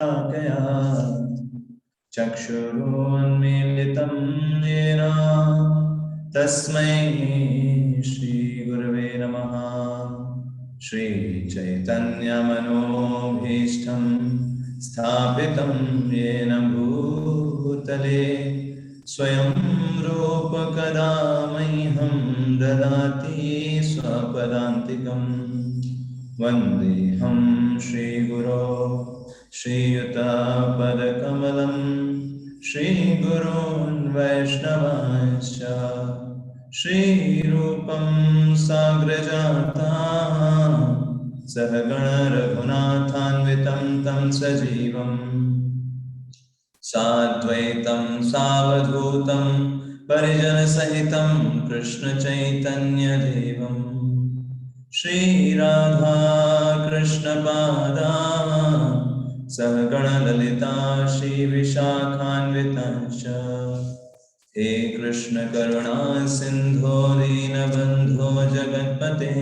कया चक्षुरुन्मीलितं येन तस्मै श्रीगुरवे नमः। श्रीचैतन्यमनोभीष्टं स्थापितं येन भूतले स्वयं रूप कदा मह्यं ददाति स्वपदान्तिकम्। वन्देऽहं श्रीगुरो श्रीयुतापदकमलं श्रीगुरून् वैष्णवांश्च श्रीरूपं साग्रजातं सहगण रघुनाथान्वितं तं सजीवम् साद्वैतं सावधूतं परिजनसहितं कृष्णचैतन्यदेवम् श्रीराधा कृष्णपादान् सहगण ललिता श्रीविशाखान्वितांश्च। हे कृष्ण करुणा सिन्धो दीनबन्धो जगत्पते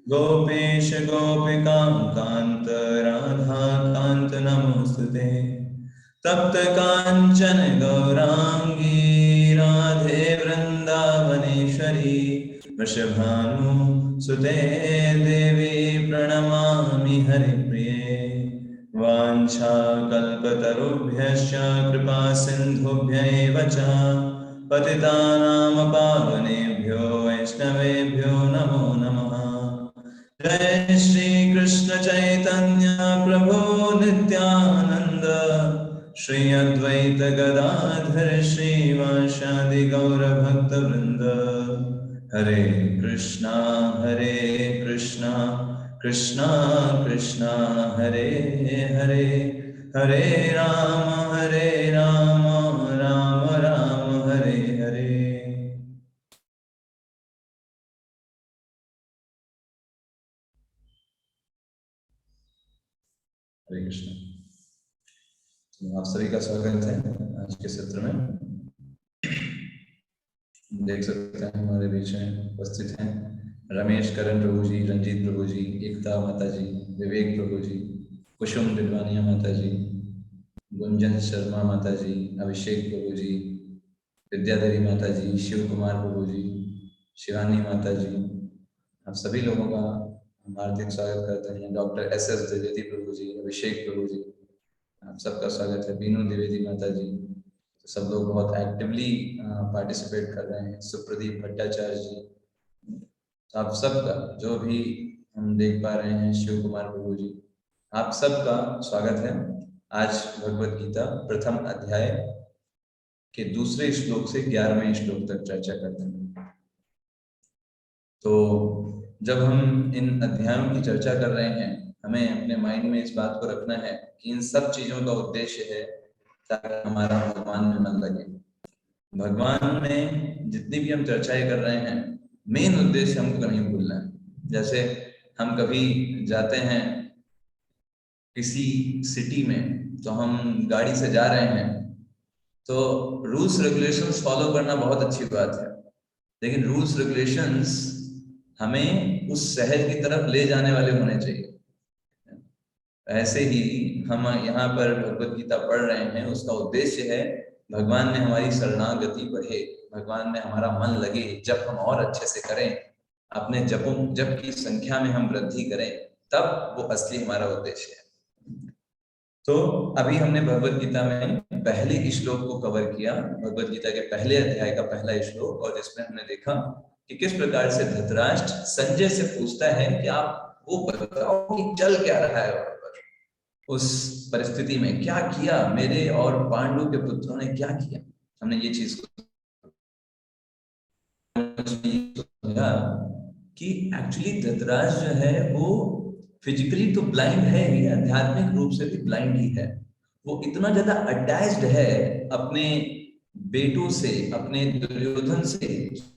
गोपेश गोपिका कान्त राधा कान्त नमोस्तुते। तप्त कांचन गौरांगी राधे वृंदावनेश्वरी वृषभानु सुते देवी प्रणमामि हरिप्रिये। वाञ्छाकल्पतरुभ्यश्च कृपा सिन्धुभ्यैव च पतितानां पावनेभ्यो वैष्णवेभ्यो नमो नमः। जय श्री कृष्ण चैतन्य प्रभु नित्यानंद श्री अद्वैत गदाधर श्रीवासादि गौर भक्त वृंद। हरे कृष्णा कृष्णा कृष्णा हरे हरे हरे राम राम राम हरे हरे। हरे कृष्ण। तो आप सभी का स्वागत है आज के सत्र में। देख सकते हैं हमारे बीच में उपस्थित हैं रमेश करण प्रभु जी, रंजीत प्रभु जी, एकता माता जी, विवेक प्रभु जी, कुसुम दिलवानिया माता जी, गुंजन शर्मा माता जी, अभिषेक प्रभु जी, विद्याधरी माता जी, शिव कुमार प्रभु जी, शिवानी माता जी, आप सभी लोगों का हम हार्दिक स्वागत करते हैं। डॉक्टर SS द्विवेदी प्रभु जी, अभिषेक प्रभु जी, आप सबका स्वागत है। बीनू द्विवेदी माता जी, तो सब लोग बहुत एक्टिवली पार्टिसिपेट कर रहे हैं। सुप्रदीप भट्टाचार्य जी, तो आप सबका जो भी हम देख पा रहे हैं, शिव कुमार प्रभु जी, आप सबका स्वागत है। आज भगवत गीता प्रथम अध्याय के दूसरे श्लोक से 11वें श्लोक तक चर्चा करते हैं। तो जब हम इन अध्यायों की चर्चा कर रहे हैं, हमें अपने माइंड में इस बात को रखना है कि इन सब चीजों का उद्देश्य है ताकि हमारा भगवान में मन लगे। भगवान में जितनी भी हम चर्चाएं कर रहे हैं, मेन उद्देश्य हमको नहीं भूलना है। जैसे हम कभी जाते हैं किसी सिटी में, तो हम गाड़ी से जा रहे हैं, तो रूल्स रेगुलेशंस फॉलो करना बहुत अच्छी बात है, लेकिन रूल्स रेगुलेशंस हमें उस शहर की तरफ ले जाने वाले होने चाहिए। ऐसे ही हम यहाँ पर भगवत गीता पढ़ रहे हैं, उसका उद्देश्य है भगवान में हमारी शरणागति बढ़े, भगवान में हमारा मन लगे, जब हम और अच्छे से करें, अपने जप की संख्या में हम वृद्धि करें, तब वो असली हमारा उद्देश्य है। तो अभी हमने भगवत गीता में पहले श्लोक को कवर किया, भगवत गीता के पहले अध्याय का पहला श्लोक, और जिसमें हमने देखा कि किस प्रकार से धृतराष्ट्र संजय से पूछता है कि आप वो बताओ कि चल क्या रहा है वहां पर, उस परिस्थिति में क्या किया मेरे और पांडु के पुत्रों ने, क्या किया। हमने ये चीज समझा कि एक्चुअली धृतराष्ट्र जो है वो फिजिकली तो ब्लाइंड है ही, आध्यात्मिक रूप से भी ब्लाइंड ही है। वो इतना ज्यादा अटैच्ड है अपने बेटों से, अपने दुर्योधन से,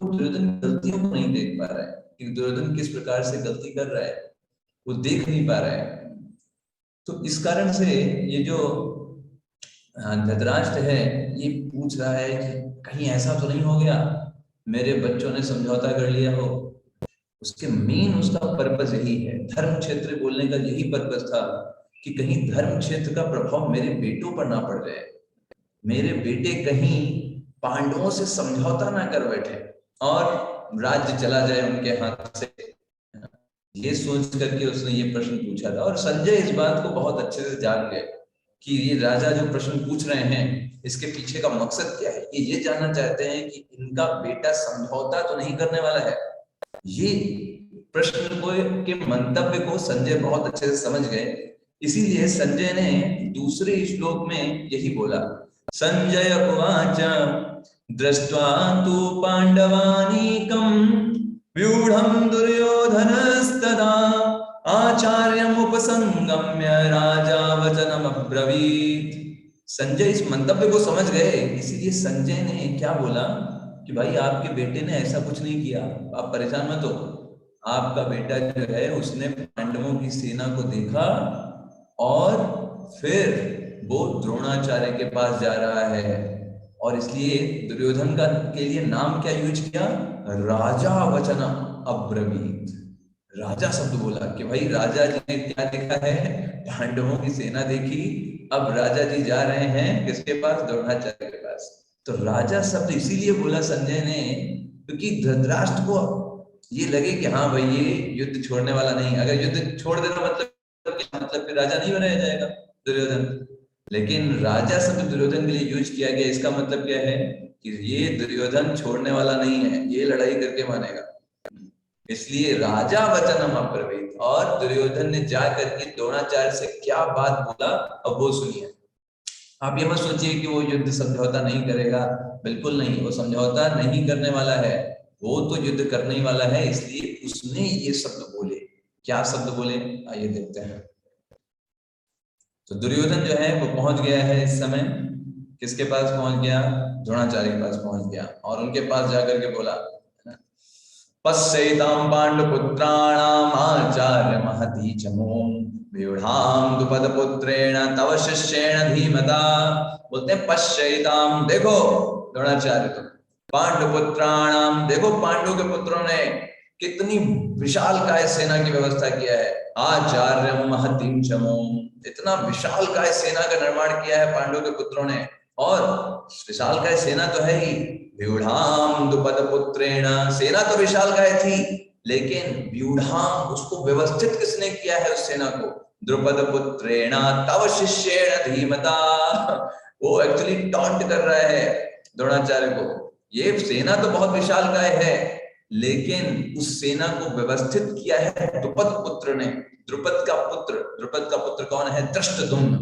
दुर्योधन की गलतियों को नहीं देख पा रहा है कि दुर्योधन किस प्रकार से गलती कर रहा है, वो देख नहीं पा रहा है। तो इस कारण से ये जो धृतराष्ट्र है ये पूछ रहा है कि कहीं ऐसा तो नहीं हो गया मेरे बच्चों ने समझौता कर लिया हो। उसके मेन उसका पर्पस यही है, धर्म क्षेत्र बोलने का यही पर्पस था कि कहीं धर्म क्षेत्र का प्रभाव मेरे बेटों पर ना पड़ जाए, मेरे बेटे कहीं पांडवों से समझौता ना कर बैठे और राज्य चला जाए उनके हाथ से। ये सोच करके उसने ये प्रश्न पूछा था। और संजय इस बात को बहुत अच्छे से जान गए कि ये राजा जो प्रश्न पूछ रहे हैं इसके पीछे का मकसद क्या है। ये जानना चाहते हैं कि इनका बेटा समझौता तो नहीं करने वाला है। ये प्रश्न को के मंतव्य को संजय बहुत अच्छे से समझ गए। इसीलिए संजय ने दूसरे श्लोक में यही बोला, संजय उवाच दृष्ट्वा तु पांडवानीकं व्यूढ़ं दुर्योधनस्तदा आचार्यमुपसंगम्य राजा वचनमब्रवीत्। संजय इस मंतव्य को समझ गए, इसीलिए संजय ने क्या बोला कि भाई आपके बेटे ने ऐसा कुछ नहीं किया, आप परेशान मत हो। आपका बेटा जो है उसने पांडवों की सेना को देखा और फिर वो द्रोणाचार्य के पास जा रहा है, और इसलिए दुर्योधन का के लिए नाम क्या यूज किया, राजा वचन अब्रवीत। राजा शब्द बोला कि भाई राजा जी ने क्या देखा है, पांडवों की सेना देखी, अब राजा जी जा रहे हैं किसके पास, द्रोणाचार्य के पास। तो राजा शब्द इसीलिए बोला संजय ने क्योंकि धृतराष्ट्र को ये लगे कि हाँ भाई ये युद्ध छोड़ने वाला नहीं, अगर युद्ध छोड़ देना मतलब फिर राजा नहीं बनाया जाएगा दुर्योधन। लेकिन राजा शब्द दुर्योधन के लिए यूज किया गया, इसका मतलब क्या है कि ये दुर्योधन छोड़ने वाला नहीं है, ये लड़ाई करके मानेगा। इसलिए राजा वचनम अब्रवीत, और दुर्योधन ने जाकर के द्रोणाचार्य से क्या बात बोला अब वो सुनिए। आप ये मत सोचिए कि वो युद्ध समझौता नहीं करेगा, बिल्कुल नहीं, वो समझौता नहीं करने वाला है, वो तो युद्ध करने ही वाला है। इसलिए उसने ये शब्द बोले। क्या शब्द बोले, आइए देखते हैं। तो दुर्योधन जो है वो पहुंच गया है इस समय, किसके पास पहुंच गया, द्रोणाचार्य के पास पहुंच गया, और उनके पास जाकर के बोला, पश्यैतां पांडुपुत्राणाम् आचार्य महती चमूं व्यूढ़ां द्रुपदपुत्रेण तव शिष्येण धीमता। बोलते हैं पश्यैतां, देखो द्रोणाचार्य तुम, पांडुपुत्राणाम, देखो पांडु के पुत्रों ने कितनी विशाल काय सेना की व्यवस्था किया है, आचार्य महतीं चमूं, इतना विशाल काय सेना का निर्माण किया है पांडु के पुत्रों ने। और विशाल काय सेना तो है ही, व्यूढ़ाम द्रुपदपुत्रेण, सेना तो विशाल काय थी, लेकिन व्यूढ़ाम उसको व्यवस्थित किसने किया है उस सेना को, द्रुपदपुत्रेण तव शिष्येण धीमता। वो एक्चुअली टॉन्ट कर रहा है द्रोणाचार्य को, ये सेना तो बहुत विशाल काय है, लेकिन उस सेना को व्यवस्थित किया है द्रुपद पुत्र ने। द्रुपद का पुत्र कौन है, धृष्टद्युम्न।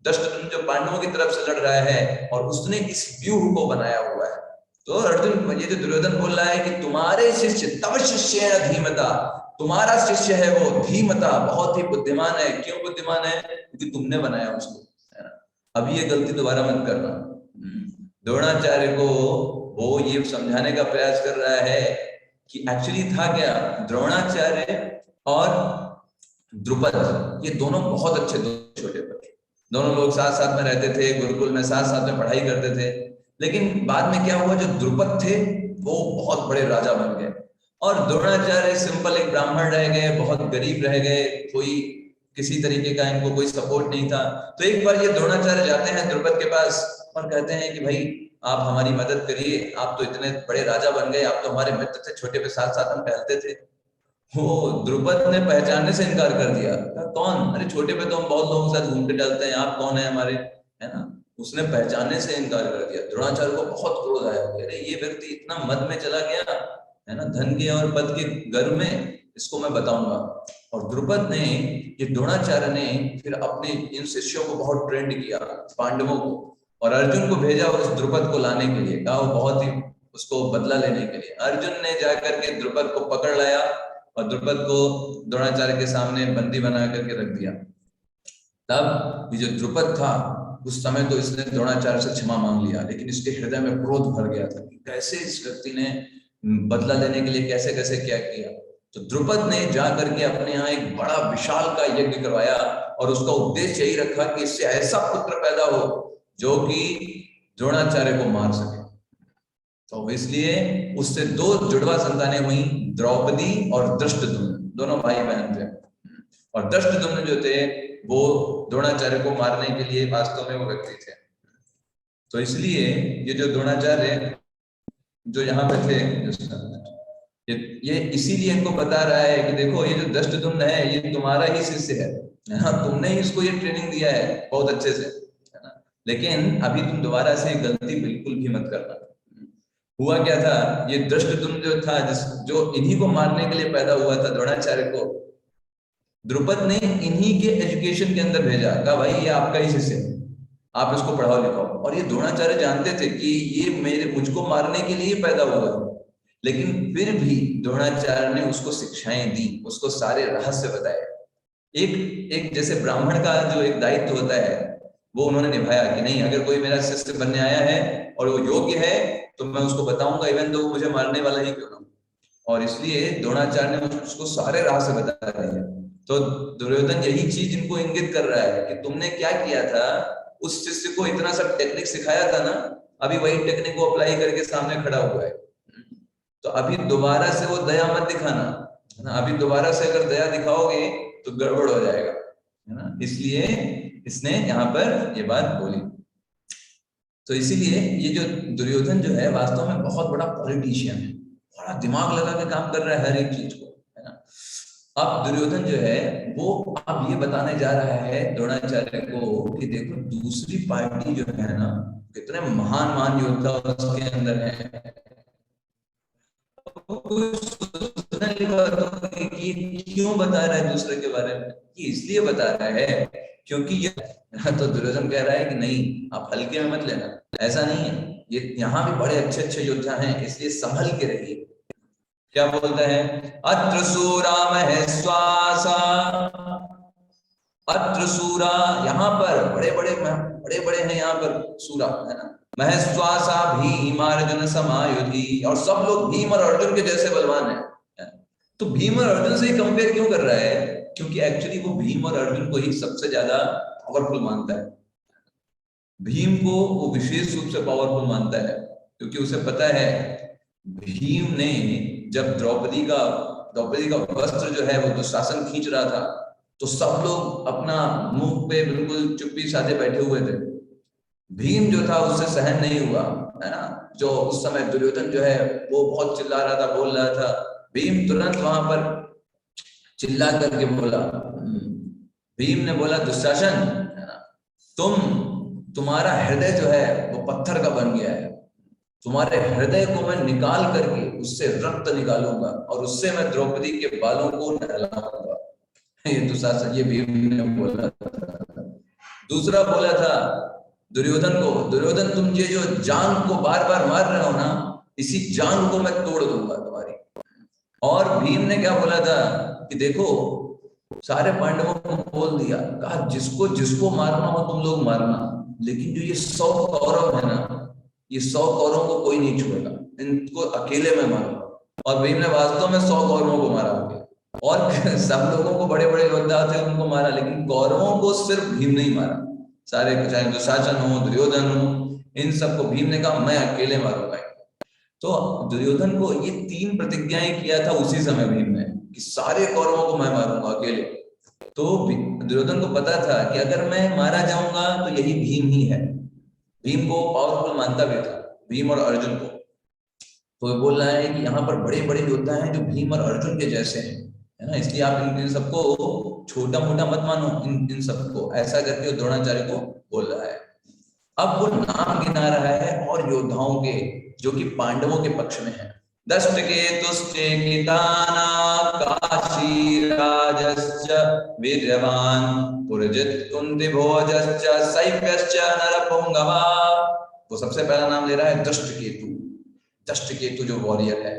धृष्टद्युम्न जो पांडवों की तरफ से लड़ रहा है, और उसने इस व्यूह को बनाया हुआ है। तो अर्जुन, ये जो दुर्योधन बोल रहा है कि तुम्हारे शिष्य, तव शिष्य धीमता, तुम्हारा शिष्य है वो धीमता, बहुत ही बुद्धिमान है। क्यों बुद्धिमान है, क्योंकि तुमने बनाया उसको, है ना। अभी ये गलती दोबारा मत करना। द्रोणाचार्य को वो ये समझाने का प्रयास कर रहा है कि एक्चुअली था क्या, द्रोणाचार्य और द्रुपद ये दोनों बहुत अच्छे छोटे बच्चे, दोनों लोग साथ साथ में रहते थे, गुरुकुल में साथ साथ में पढ़ाई करते थे। लेकिन बाद में क्या हुआ, जो द्रुपद थे वो बहुत बड़े राजा बन गए, और द्रोणाचार्य सिंपल एक ब्राह्मण रह गए, बहुत गरीब रह गए, कोई किसी तरीके का इनको कोई सपोर्ट नहीं था। तो एक बार ये द्रोणाचार्य जाते हैं द्रुपद के पास और कहते हैं कि भाई आप हमारी मदद करिए, आप तो इतने बड़े राजा बन गए, आप तो हमारे मित्र थे, छोटे पे साथ साथ हम टहलते थे। वो द्रुपद ने पहचानने से इनकार कर दिया, कौन, अरे छोटे पे तो हम बहुत लोगों के साथ घूमते टहलते हैं, आप कौन है हमारे, है ना। उसने पहचानने से इनकार कर दिया। द्रोणाचार्य को बहुत क्रोध आया, अरे ये व्यक्ति इतना मद में चला गया है ना, धन के और पद के गर्व में, इसको मैं बताऊंगा। और द्रुपद ने, ये द्रोणाचार्य ने फिर अपने इन शिष्यों को बहुत ट्रेंड किया, पांडवों को, और अर्जुन को भेजा उस द्रुपद को लाने के लिए, कहा वो बहुत ही उसको बदला लेने के लिए। अर्जुन ने जाकर के द्रुपद को पकड़ लाया और द्रुपद को द्रोणाचार्य के सामने बंदी बना करके रख दिया। तब ये जो द्रुपद था उस समय तो इसने द्रोणाचार्य से क्षमा मांग लिया, लेकिन इसके हृदय में क्रोध भर गया था कि कैसे इस व्यक्ति ने बदला लेने के लिए कैसे कैसे क्या किया। तो द्रुपद ने जाकर के अपने यहाँ एक बड़ा विशाल का यज्ञ करवाया, और उसका उद्देश्य यही रखा कि इससे ऐसा पुत्र पैदा हो जो कि द्रोणाचार्य को मार सके। तो इसलिए उससे दो जुड़वा संतानें हुई, द्रौपदी और धृष्टद्युम्न, दोनों भाई बहन थे। और धृष्टद्युम्न जो थे वो द्रोणाचार्य को मारने के लिए वास्तव में वो व्यक्ति थे। तो इसलिए ये जो द्रोणाचार्य जो यहाँ पे थे, ये इसीलिए इनको बता रहा है कि देखो ये जो दष्टद्युम्न है ये तुम्हारा ही शिष्य है ना, तुमने ही इसको ये ट्रेनिंग दिया है बहुत अच्छे से, है ना, लेकिन अभी तुम दोबारा से गलती बिल्कुल भी मत करना। हुआ क्या था, ये दृष्टद्युम्न जो था जो इन्हीं को मारने के लिए पैदा हुआ था, द्रोणाचार्य को द्रुपद ने इन्हीं के एजुकेशन के अंदर भेजा, कहा भाई ये आपका ही शिष्य है, आप इसको पढ़ाओ लिखाओ। और ये द्रोणाचार्य जानते थे कि ये मुझको मारने के लिए पैदा हुआ है, लेकिन फिर भी द्रोणाचार्य ने उसको शिक्षाएं दी, उसको सारे रहस्य बताए। एक जैसे ब्राह्मण का जो एक दायित्व होता है वो उन्होंने निभाया कि नहीं, अगर कोई मेरा शिष्य बनने आया है और वो योग्य है तो मैं उसको बताऊंगा, इवन तो वो मुझे मारने वाला ही क्यों ना। और इसलिए द्रोणाचार्य ने उसको सारे रहस्य बता दिए। तो दुर्योधन यही चीज इनको इंगित कर रहा है कि तुमने क्या किया था, उस शिष्य को इतना सब टेक्निक सिखाया था ना, अभी वही टेक्निक को अप्लाई करके सामने खड़ा हुआ है। तो अभी दोबारा से वो दया मत दिखाना, है ना, अभी दोबारा से अगर दया दिखाओगे तो गड़बड़ हो जाएगा, है ना, इसलिए इसने यहाँ पर ये बात बोली। तो इसीलिए ये जो दुर्योधन जो है वास्तव में बहुत बड़ा पॉलिटिशियन है, बड़ा दिमाग लगा के काम कर रहा है हर एक चीज को, है ना। अब दुर्योधन जो है वो अब ये बताने जा रहा है द्रोणाचार्य को कि देखो दूसरी पार्टी जो है ना, कितने महान महान योद्धा उसके अंदर है, ये क्यों बता रहा है दूसरे के बारे में, ये इसलिए बता रहा है क्योंकि ये तो दुर्योधन कह रहा है कि नहीं आप हल्के में मत लेना, ऐसा नहीं है, ये यहाँ भी बड़े अच्छे अच्छे योद्धा हैं, इसलिए संभल के रहिए। क्या बोलता है, अत्र सूरा महेश्वासा, अत्र सूरा, यहाँ पर बड़े बड़े हैं यहाँ पर सूरा, है ना, महेश्वासा भीमार्जुन समायुधि, और सब लोग भीम और अर्जुन के जैसे बलवान हैं। तो भीम और अर्जुन से ही कंपेयर क्यों कर रहा है, क्योंकि एक्चुअली वो भीम और अर्जुन को ही सबसे ज्यादा पावरफुल मानता है। भीम को वो विशेष रूप से पावरफुल मानता है क्योंकि उसे पता है भीम ने जब द्रौपदी का वस्त्र जो है वो दुशासन खींच रहा था तो सब लोग अपना मुंह पे बिल्कुल चुप्पी साधे बैठे हुए थे। भीम जो था उससे सहन नहीं हुआ, है ना, जो उस समय दुर्योधन जो है वो बहुत चिल्ला रहा था, बोल रहा था, भीम तुरंत वहां पर चिल्ला करके बोला, भीम ने बोला दुशासन, है ना, तुम्हारा हृदय जो है वो पत्थर का बन गया है, तुम्हारे हृदय को मैं निकाल करके उससे रक्त निकालूंगा और उससे मैं द्रौपदी के बालों को नहलाऊंगा। ये दुशासन, ये भीम ने बोला था। दूसरा बोला था दुर्योधन को, दुर्योधन तुम ये जो जांग को बार बार मार रहे हो ना, इसी जांग को मैं तोड़ दूंगा तुम्हारी। और भीम ने क्या बोला था कि देखो सारे पांडवों को बोल दिया, कहा जिसको जिसको मारना हो तुम लोग मारना, लेकिन जो ये 100 कौरव है ना, ये 100 कौरवों को कोई नहीं छुएगा, इनको अकेले में मारूंगा। और भीम ने वास्तव में 100 कौरवों को मारा होगा, और सब लोगों को बड़े बड़े योद्धा थे उनको मारा, लेकिन कौरवों को सिर्फ भीम नहीं मारा। सारे चाहे दुशासन हो, दुर्योधन हो, इन सबको भीम ने कहा मैं अकेले मारूंगा। तो दुर्योधन को ये 3 प्रतिज्ञाएं किया था उसी समय भीम ने कि सारे कौरवों को मैं मारूंगा अकेले। तो दुर्योधन को पता था कि अगर मैं मारा जाऊंगा तो यही भीम ही है, भीम को पावरफुल मानता भी था, भीम और अर्जुन को। तो बोल रहा है कि यहाँ पर बड़े बड़े योद्धा हैं जो भीम और अर्जुन के जैसे हैं, है ना, इसलिए आप इन सबको छोटा मोटा मत मानो, इन सबको, ऐसा करके द्रोणाचार्य को बोल रहा है। अब वो नाम गिना रहा है और योद्धाओं के जो कि पांडवों के पक्ष में है। दष्टकेतुश्चेकिताना काशीराजश्च वीर्यवान पुरजित कुंतीभोजश्च सैप्यश्च नरपुंगवा। वो सबसे पहला नाम ले रहा है दष्टकेतु। दष्टकेतु जो वॉरियर है।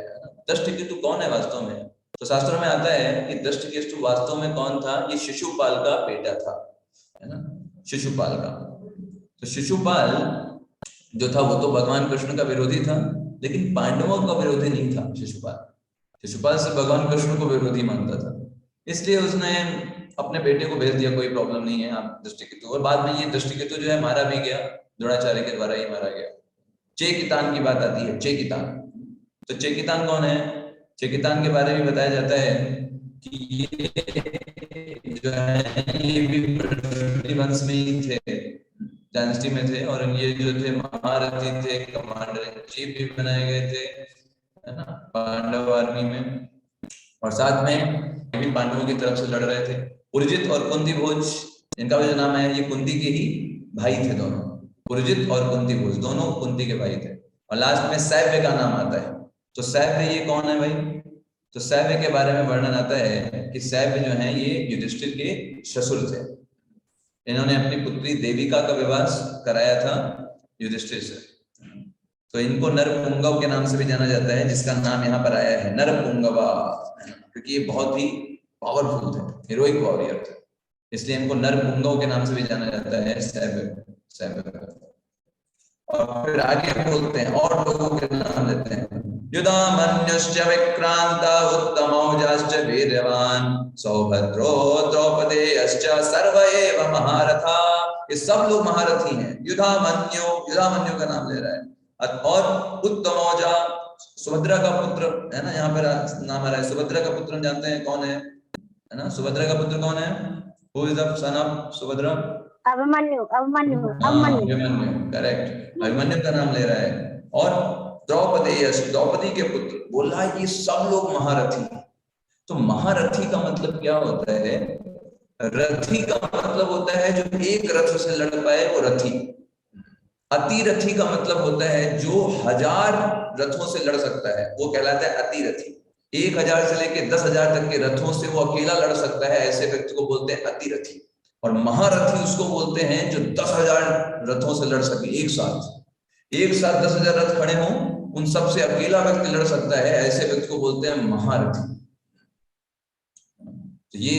दष्टकेतु कौन है वास्तव में? तो शास्त्रों में आता है कि दष्टकेतु वास्तव में कौन था? ये शिशुपाल का बेटा था, है ना, शिशुपाल का। तो शिशुपाल जो था वो तो भगवान कृष्ण का विरोधी था, लेकिन पांडवों का विरोधी नहीं था। शिशुपाल से भगवान कृष्ण को विरोधी मानता था, इसलिए उसने अपने बेटे को भेज दिया, कोई प्रॉब्लम नहीं है आप दष्टकेतु। और बाद में ये दष्टकेतु जो है मारा भी गया, द्रोणाचार्य के द्वारा ही मारा गया। चेकितान की बात आती है, चेकितान। तो चेकितान कौन है? चेकितान के बारे में बताया जाता है कि ये जो है ये भी पृथ्वी वंश में ही थे, डायनेस्टी में थे, और ये जो थे महारथी थे, कमांडर इन चीफ भी बनाए गए थे, है ना, पांडव आर्मी में। और साथ में ये भी पांडवों की तरफ से लड़ रहे थे। पुरजित और कुंती भोज, इनका भी जो नाम है, ये कुंती के ही भाई थे दोनों। पुरजित और कुंती भोज दोनों कुंती के भाई थे। और लास्ट में सैव्य का नाम आता है। तो सैव्य ये कौन है भाई? तो सैव्य के बारे में वर्णन आता है कि सैव्य जो है ये युधिष्ठिर के ससुर थे। इन्होंने अपनी पुत्री देविका का विवाह कराया था युधिष्ठिर से। तो इनको नरपुंगव के नाम से भी जाना जाता है, जिसका नाम यहाँ पर आया है नरपुंगवा, क्योंकि ये बहुत ही पावरफुल थे, हीरोइक वॉरियर थे, इसलिए इनको नरपुंगव के नाम से भी जाना जाता है, सैव्य। और फिर आगे बोलते हैं और लोगों के नाम लेते हैं। युधामन्युश्च विक्रांत उत्तमौजाश्च वीर्यवान सौभद्रो द्रौपदेयश्च सर्व एव महारथा। ये सब लोग महारथी हैं। युधामन्यु का नाम ले रहा है। और उत्तमौजा सुभद्रा का पुत्र है ना, यहाँ पर नाम आ रहा है। सुभद्रा का पुत्र जानते हैं कौन है ना? सुभद्रा का पुत्र कौन है? Who is the son of Subhadra? Abhimanyu. Correct, Abhimanyu का नाम ले रहा है। और द्रौपदी के पुत्र, बोला ये सब लोग महारथी। तो महारथी का मतलब क्या होता है? रथी का मतलब होता है जो एक रथ से लड़ पाए, वो रथी। अतिरथी का मतलब होता है जो 1000 रथों से लड़ सकता है, वो कहलाता है अतिरथी। 1000 से लेकर 10,000 तक के रथों से वो अकेला लड़ सकता है, ऐसे व्यक्ति को बोलते हैं अतिरथी। और महारथी उसको बोलते हैं जो 10,000 रथों से लड़ सके एक साथ 10,000 रथ खड़े हों, उन सब से अकेला व्यक्ति लड़ सकता है, ऐसे व्यक्ति को बोलते हैं महारथी। तो ये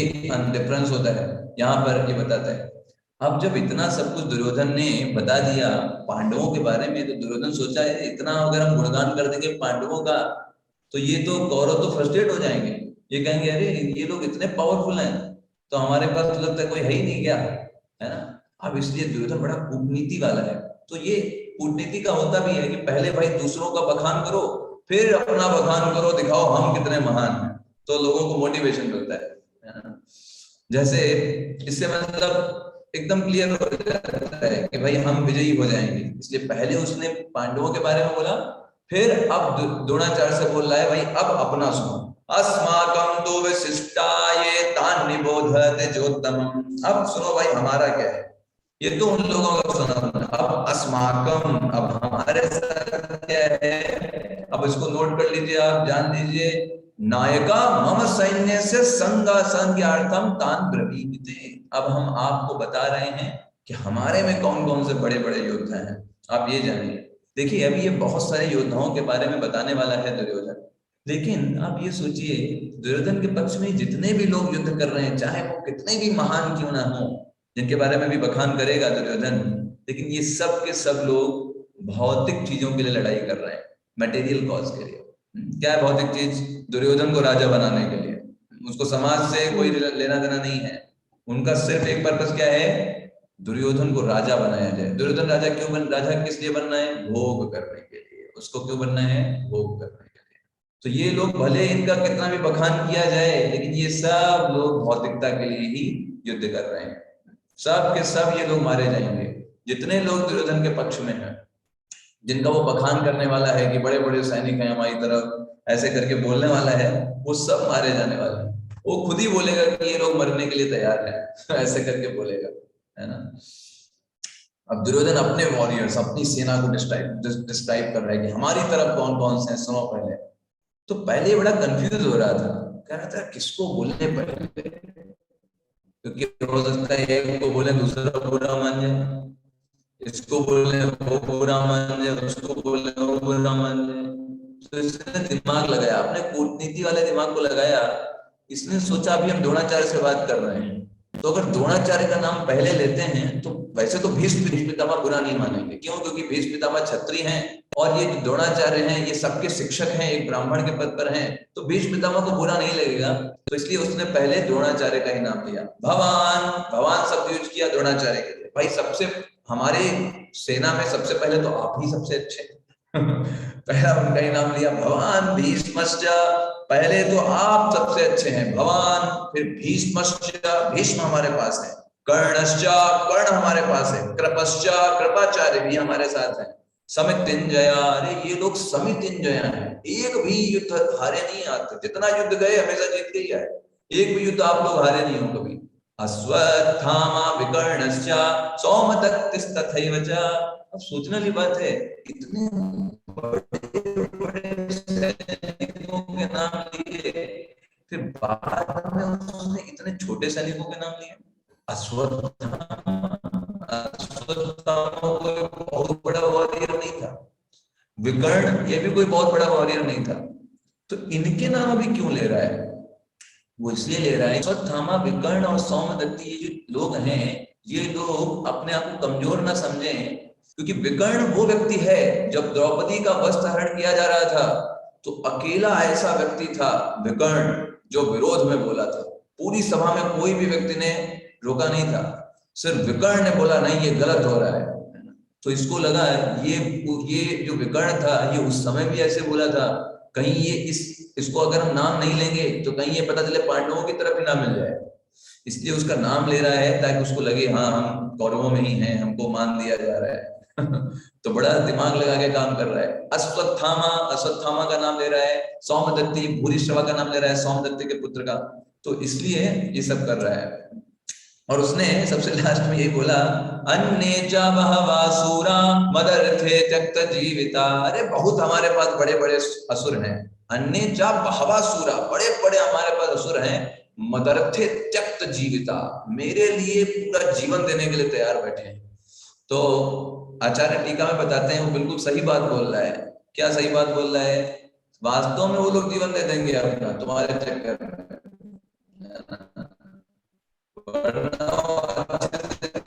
डिफरेंस होता है, यहाँ पर ये बताता है। अब जब इतना सब कुछ दुर्योधन ने बता दिया पांडवों के बारे में, तो दुर्योधन सोचा है इतना अगर हम गुणगान कर देंगे पांडवों का, तो ये तो कौरव तो फ्रस्ट्रेट हो जाएंगे। ये कहेंगे अरे ये लोग इतने पावरफुल हैं, तो हमारे पास तो लगता है कोई है ही नहीं क्या, है ना। अब इसलिए दुर्योधन बड़ा कूटनीति वाला है। तो ये कूटनीति का होता भी है कि पहले भाई दूसरों का बखान करो, फिर अपना बखान करो, दिखाओ हम कितने महान हैं, तो लोगों को मोटिवेशन मिलता है ना। जैसे इससे मतलब एकदम क्लियर हो जाता है कि भाई हम विजयी हो जाएंगे, इसलिए पहले उसने पांडवों के बारे में बोला, फिर अब द्रोणाचार्य से बोल रहा है भाई अब अपना सुनो। अस्माकं तु विशिष्टाये तान् निबोधते जोत्तमम्। अब सुनो भाई हमारा क्या है, ये तो उन लोगों का सुना। अब अस्माकं, अब हमारे साथ क्या है, अब इसको नोट कर लीजिए, आप जान लीजिए। नायका मम सैन्य से संगा संज्ञार्थम तान् ब्रवीमि। अब हम आपको बता रहे हैं कि हमारे में कौन कौन से बड़े बड़े योद्धा हैं, आप ये जानिए। देखिए अभी ये बहुत सारे योद्धाओं के बारे में बताने वाला है दुर्योधन, लेकिन आप ये सोचिए दुर्योधन के पक्ष में जितने भी लोग युद्ध कर रहे हैं, चाहे वो कितने भी महान क्यों ना हो, जिनके बारे में भी बखान करेगा दुर्योधन, लेकिन ये सब के सब लोग भौतिक चीजों के लिए लड़ाई कर रहे हैं, मटेरियल कॉज के लिए। क्या है भौतिक चीज? दुर्योधन को राजा बनाने के लिए। उसको समाज से कोई लेना देना नहीं है, उनका सिर्फ एक पर्पस क्या है, दुर्योधन को राजा बनाया जाए। दुर्योधन राजा क्यों राजा किस लिए बनना है? भोग करने के लिए। उसको क्यों बनना है? भोग करने के लिए। तो ये लोग भले इनका कितना भी बखान किया जाए, लेकिन ये सब लोग भौतिकता के लिए ही युद्ध कर रहे हैं। सब के सब ये लोग मारे जाएंगे। जितने लोग दुर्योधन के पक्ष में हैं, जिनका वो बखान करने वाला है कि बड़े बड़े सैनिक हैं हमारी तरफ, ऐसे करके बोलने वाला है, वो सब मारे जाने वाले हैं। वो खुद ही बोलेगा कि ये लोग मरने के लिए तैयार हैं, ऐसे करके बोलेगा, है ना। अब दुर्योधन अपने वॉरियर्स, अपनी सेना को डिस्क्राइब कर रहा है कि हमारी तरफ कौन कौन से हैं, सुनो पहले। तो पहले बड़ा कंफ्यूज हो रहा था, कह रहा था किसको बोलने पहले, क्योंकि हो सकता है एक को बोले दूसरा बुरा मान जाए, इसको बोले वो बुरा मान जाए, उसको बोले वो बुरा मान जाए। तो इसने दिमाग लगाया, अपने कूटनीति वाले दिमाग को लगाया। इसने सोचा अभी हम द्रोणाचार्य से बात कर रहे हैं, तो अगर द्रोणाचार्य का नाम पहले लेते हैं तो वैसे तो भीष्म पितामह बुरा नहीं मानेंगे। क्यों? क्योंकि भीष्म पितामह क्षत्रिय हैं और ये जो द्रोणाचार्य हैं ये सबके शिक्षक हैं, एक ब्राह्मण के पद पर हैं, तो भीष्म पितामह को बुरा नहीं लगेगा। तो इसलिए उसने पहले द्रोणाचार्य का ही नाम लिया। भगवान शब्द यूज किया द्रोणाचार्य के लिए। भाई सबसे हमारे सेना में सबसे पहले तो आप ही सबसे अच्छे, पहला उनका ही नाम लिया, भवान भीष्मश्च, पहले तो आप सबसे अच्छे हैं भवान, फिर भीष्मश्च, भीष्म हमारे पास है, कर्णश्च, कर्ण हमारे पास है, कृपश्च, कृपाचार्य भी हमारे साथ है, समितिंजया, अरे ये लोग समितिंजया हैं, एक भी युद्ध हारे नहीं आते, जितना युद्ध गए हमेशा जीत के ही आए, एक भी युद्ध आप लोग हारे नहीं हो कभी। अश्वत्थामा विकर्णश्च सौमदत्तिस्तथैव च। अब सोचने वाली बात है, इतने बड़े सैनिकों के नाम लिए, फिर बाद में उसने इतने छोटे सैनिकों के नाम लिए। अश्वत्थामा, अश्वत्थामा कोई बहुत बड़ा वॉरियर नहीं था, विकर्ण ये भी कोई बहुत बड़ा वॉरियर नहीं था, तो इनके नाम अभी क्यों ले रहा है? वो इसलिए ले रहा है, अश्वत्थामा विकर्ण और सौमदत्ती ये जो लोग हैं, ये लोग अपने आप को कमजोर ना समझें, क्योंकि विकर्ण वो व्यक्ति है, जब द्रौपदी का वस्त्र हरण किया जा रहा था तो अकेला ऐसा व्यक्ति था विकर्ण जो विरोध में बोला था, पूरी सभा में कोई भी व्यक्ति ने रोका नहीं था, सिर्फ विकर्ण ने बोला नहीं ये गलत हो रहा है। तो इसको लगा ये जो विकर्ण था ये उस समय भी ऐसे बोला था, कहीं ये इसको अगर हम नाम नहीं लेंगे तो कहीं ये पता चले पांडवों की तरफ ही ना मिल जाए, इसलिए उसका नाम ले रहा है ताकि उसको लगे हाँ हम कौरवों में ही हैं, हमको मान दिया जा रहा है। तो बड़ा दिमाग लगा के काम कर रहा है। अश्वत्थामा, अश्वत्थामा का नाम ले रहा है, सौमदत्ती भूरिश्रवा का नाम ले रहा है, सौमदत्ती के पुत्र का, तो इसलिए ये सब कर रहा है। और उसने सबसे लास्ट में यही बोला, अन्ये च बहवा सूरा मदर्थे त्यक्त जीविता, अरे बहुत हमारे पास बड़े बड़े असुर हैं, अन्ये च बहवा सूरा, बड़े बड़े हमारे पास असुर हैं, मदर्थे त्यक्त जीविता, मेरे लिए पूरा जीवन देने के लिए तैयार बैठे हैं। तो आचार्य टीका में बताते हैं वो बिल्कुल सही बात बोल रहा है। क्या सही बात बोल रहा है? वास्तव में वो लोग जीवन दे देंगे अपना तुम्हारे चक्कर में,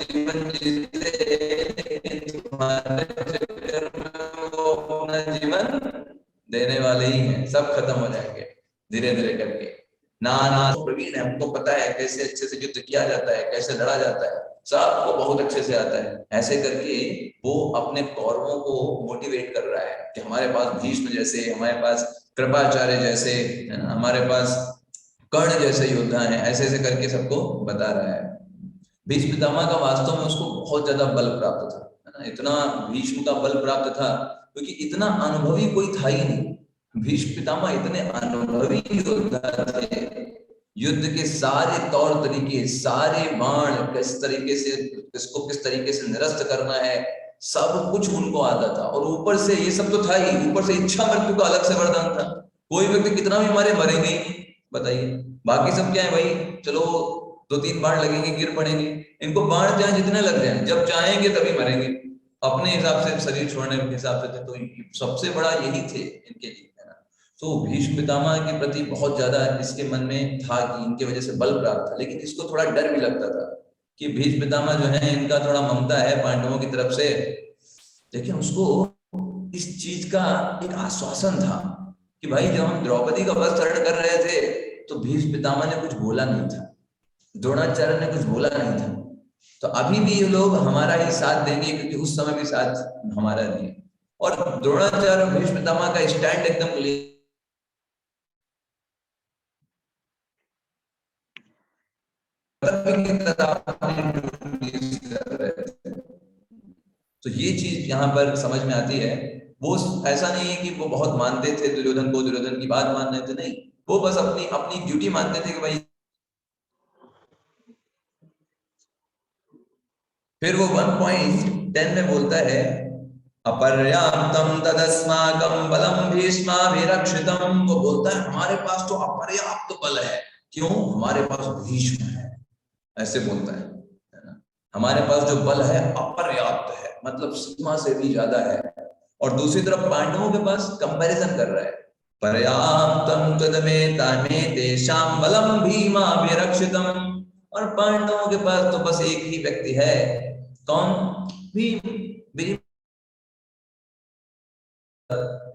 जीवन जीते तुम्हारे चक्कर में वो अपना जीवन देने वाले ही हैं, सब खत्म हो जाएंगे धीरे धीरे करके। ना प्रवीण है, हमको पता है कैसे अच्छे से युद्ध किया जाता है, कैसे लड़ा जाता है, सबको बहुत अच्छे से आता है, ऐसे करके वो अपने कौरवों को मोटिवेट कर रहा है कि हमारे पास भीष्म जैसे, हमारे पास कृपाचार्य जैसे, हमारे पास कर्ण जैसे योद्धा हैं, ऐसे ऐसे करके सबको बता रहा है। भीष्म पितामह का वास्तव में उसको बहुत ज्यादा बल प्राप्त था, है ना, इतना भीष्म का बल प्राप्त था क्योंकि इतना अनुभवी कोई था ही नहीं। भीष्म पितामह इतने अनुभवी योद्धा थे, युद्ध के सारे तौर तरीके, सारे बाण किस तरीके से, इसको किस तरीके से निरस्त करना है, सब कुछ उनको आता था। और ऊपर से ये सब तो था ही, ऊपर से इच्छा मृत्यु का अलग से वरदान था, कोई व्यक्ति कितना भी मारे मरेंगे ही, बताइए। बाकी सब क्या है भाई, चलो 2-3 बाण लगेंगे गिर पड़ेंगे, इनको बाण चाहे जितने लग जाए, जब चाहेंगे तभी मरेंगे, अपने हिसाब से शरीर छोड़ने के हिसाब से थे। तो सबसे बड़ा यही थे इनके लिए, है ना। तो भीष्म पितामह के प्रति बहुत ज्यादा इसके मन में था कि इनके वजह से बल प्राप्त था, लेकिन इसको थोड़ा डर भी लगता था कि भीष्म पितामह जो है इनका थोड़ा ममता है पांडवों की तरफ से, लेकिन उसको इस चीज का एक आश्वासन था कि भाई जब हम द्रौपदी का वस्त्र हरण कर रहे थे तो भीष्म पितामह ने कुछ बोला नहीं था, द्रोणाचार्य ने कुछ बोला नहीं था, तो अभी भी ये लोग हमारा ही साथ देंगे क्योंकि उस समय भी साथ हमारा दिए। और द्रोणाचार्य और भीष्म पितामह का स्टैंड एकदम क्लियर, तो ये चीज यहाँ पर समझ में आती है। वो ऐसा नहीं है कि वो बहुत मानते थे दुर्योधन को, दुर्योधन की बात मान रहे थे, नहीं, वो बस अपनी अपनी ड्यूटी मानते थे कि भाई। फिर वो 1.10 में बोलता है, अपर्याप्तम तदस्माकं बलम भीष्माभिरक्षितम, वो बोलता है हमारे पास तो अपर्याप्त बल है, क्यों? हमारे पास भीष्म है, ऐसे बोलता है ना? हमारे पास जो बल है अपर्याप्त है, मतलब सीमा से भी ज्यादा है। और दूसरी तरफ पांडवों के पास कंपैरिजन कर रहा है, पर्याप्तम तदमे तेषां बलम भीमाभिरक्षितम, और पांडवों के पास तो बस एक ही व्यक्ति है, कौन? भीम। भीम,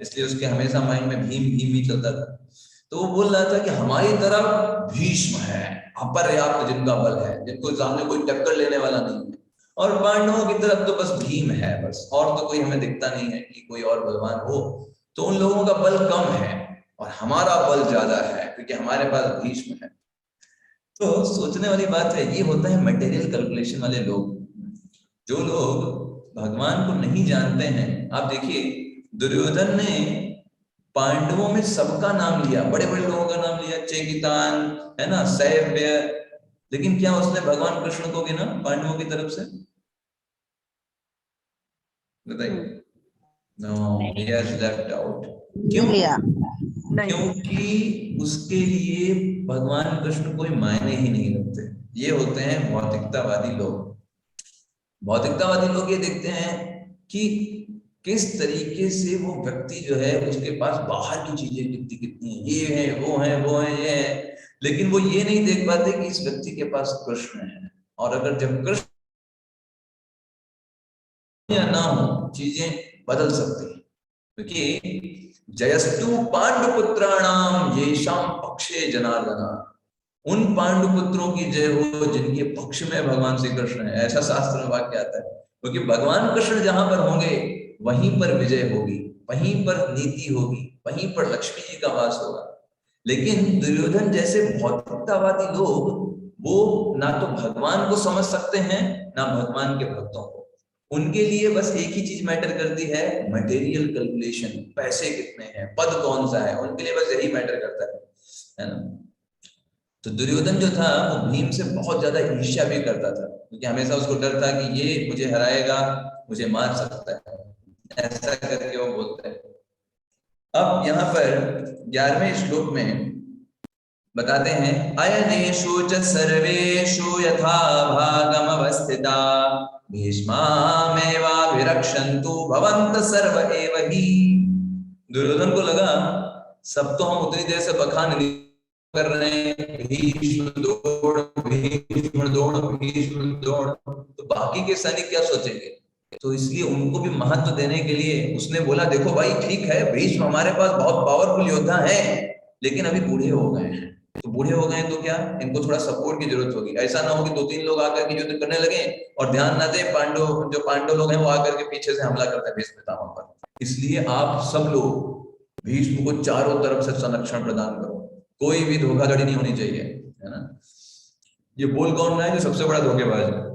इसलिए उसके हमेशा माइंड में भीम भीम ही चलता था। तो वो बोल रहा था कि हमारी तरफ भीष्म है, अपर्याप्त जिनका बल है, जिनको सामने कोई टक्कर लेने वाला नहीं है, और पांडवों की तरफ तो बस भीम है, बस और तो कोई हमें दिखता नहीं है कि कोई और बलवान हो। तो उन लोगों का बल कम है और हमारा बल ज्यादा है क्योंकि हमारे पास भीष्म है। तो सोचने वाली बात है, ये होता है मटेरियल कैलकुलेशन वाले लोग। जो लोग भगवान को नहीं जानते हैं, आप देखिए दुर्योधन ने पांडवों में सबका नाम लिया, बड़े बड़े लोगों का नाम लिया, चेकितान है ना, सैव्य, लेकिन क्या उसने भगवान कृष्ण को गिना पांडवों की तरफ से? बताइए। No, he has left out. क्यों? क्योंकि उसके लिए भगवान कृष्ण कोई मायने ही नहीं रखते। ये होते हैं भौतिकतावादी लोग। भौतिकतावादी लोग ये देखते हैं कि किस तरीके से वो व्यक्ति जो है उसके पास बाहर की चीजें कितनी कितनी है, ये है वो है वो है ये है, लेकिन वो ये नहीं देख पाते कि इस व्यक्ति के पास कृष्ण है। और अगर जब कृष्ण या ना हो, चीजें बदल सकती हैं। क्योंकि जयस्तु पांडुपुत्राणाम येषाम पक्षे जनार्दना, उन पांडुपुत्रों की जय हो जिनके पक्ष में भगवान श्री कृष्ण है, ऐसा शास्त्र में वाक्य आता है। क्योंकि भगवान कृष्ण जहां पर होंगे वहीं पर विजय होगी, वहीं पर नीति होगी, वहीं पर लक्ष्मी जी का वास होगा। लेकिन दुर्योधन जैसे भौतिकतावादी लोग, वो ना तो भगवान को समझ सकते हैं ना भगवान के भक्तों को। उनके लिए बस एक ही चीज मैटर करती है, मटेरियल कैलकुलेशन, पैसे कितने हैं, पद कौन सा है, उनके लिए बस यही मैटर करता है ना। तो दुर्योधन जो था वो भीम से बहुत ज्यादा ईर्ष्या भी करता था, क्योंकि हमेशा उसको डर था कि ये मुझे हराएगा, मुझे मार सकता है, ऐसा करके वो बोलता है। अब यहाँ पर 11वें श्लोक में बताते हैं, अयनेषु च सर्वेषु यथा भागम अवस्थिता भीष्मामेवाभिरक्षन्तु भवन्तः सर्व एव हि। दुर्योधन को लगा सब तो हम उतनी देर से बखान कर रहे हैं, भीष्म दौड़ भीष्म दौड़ भीष्म दौड़, तो बाकी के सैनिक क्या सोचेंगे? तो इसलिए उनको भी महत्व देने के लिए उसने बोला, देखो भाई ठीक है, भीष्म हमारे पास बहुत पावरफुल योद्धा है, लेकिन अभी बूढ़े हो गए हैं। तो बूढ़े हो गए तो क्या, इनको थोड़ा सपोर्ट की जरूरत होगी। ऐसा ना हो कि 2-3 लोग आकर के युद्ध करने लगे और ध्यान ना दे, पांडव लोग हैं वो आकर के पीछे से हमला करते हैं भीष्म पितामह पर। इसलिए आप सब लोग भीष्म को चारों तरफ से संरक्षण प्रदान करो, कोई भी धोखाधड़ी नहीं होनी चाहिए, है ना। ये बोल कौन रहा है जो सबसे बड़ा धोखेबाज है?